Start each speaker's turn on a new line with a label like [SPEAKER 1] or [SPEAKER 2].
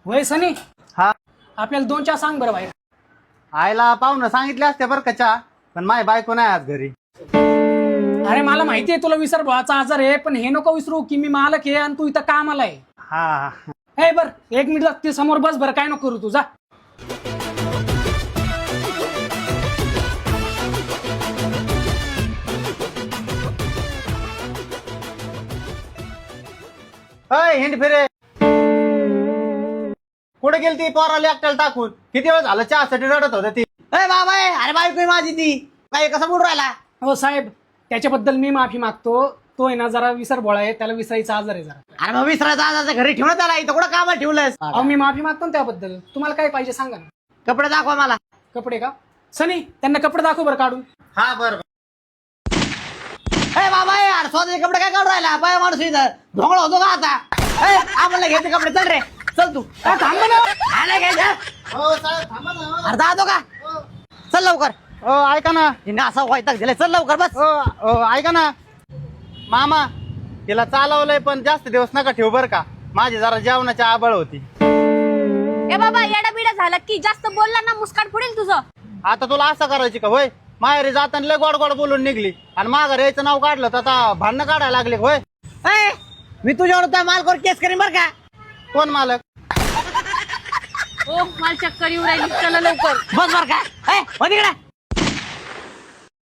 [SPEAKER 1] होय सनी,
[SPEAKER 2] हा
[SPEAKER 1] आपल्याला 2 चहा सांग बरं बाहेर.
[SPEAKER 2] आईला पाहुणं सांगितले असते बरं का चहा, पण माझी बायको नाही आज घरी.
[SPEAKER 1] अरे मला माहिती आहे तुला विसरभोळाचा आजार आहे, पण हे नको विसरू की मी मालक आहे आणि तू इथं कामाला आहे.
[SPEAKER 2] हा
[SPEAKER 1] हे बर 1 मिनिट ते समोर बस बरं, काय नको करू तू जा.
[SPEAKER 2] अय हिंड फिरे, कुठे गेली ती पोराला एकट्याला टाकून? किती वेळ झालं चहासाठी रडत होती ती.
[SPEAKER 3] अरे बाबा अरे बायको माझी ती काय कसं बोलून राहिला.
[SPEAKER 1] हो साहेब, त्याच्याबद्दल मी माफी मागतो. तो आहे ना जरा विसरभोळा आहे, त्याला विसरायचा आजार आहे जरा.
[SPEAKER 3] अरे मग विसरायचा आज घरी ठेवण्यात आला, इथं कुठं कामाला ठेवलंयस?
[SPEAKER 1] अहो मी माफी मागतो ना त्याबद्दल. तुम्हाला काय पाहिजे सांगा ना.
[SPEAKER 3] कपडे दाखवा मला.
[SPEAKER 1] कपडे का? सनी त्यांना कपडे दाखव बरं काढून.
[SPEAKER 2] हा बरं.
[SPEAKER 3] अरे बाबा यार स्वतःचे कपडे काय काढून राहिला? बाय माणूस इथं ढोंगळा होतो का आता? आम्हाला घ्यायचे कपडे, चल रे चल तू.
[SPEAKER 1] थांब ना.
[SPEAKER 3] आला घ्यायचं
[SPEAKER 2] हो साहेब थांबा ना.
[SPEAKER 3] अर्धा होतो का? चल लवकर.
[SPEAKER 2] ऐका ना.
[SPEAKER 3] हिने असा व्हायता दिलाय, चल लवकर बस.
[SPEAKER 2] ऐका ना मामा, तिला चालवलंय पण जास्त दिवस नका ठेवू बरं का. माझी जरा जेवणाची आबळ होती.
[SPEAKER 4] ए बाबा येडा बिडा झाला की जास्त बोलला ना मुस्काट फुडेल तुझं.
[SPEAKER 2] आता तुला असं करायची का होय? माहेरी जाताना लय गोड गोड बोलून निघली आणि माघार यायचं नाव काढलं तर आता भांडणं काढायला लागले होय.
[SPEAKER 3] ए, मी तुझ्यावर त्या मालकावर केस करीन बरं का.
[SPEAKER 2] कोण मालक?
[SPEAKER 4] ओ मला चक्कर येऊ राहिली, चला लवकर.
[SPEAKER 3] बस बरं का. ए, हो तिकडे.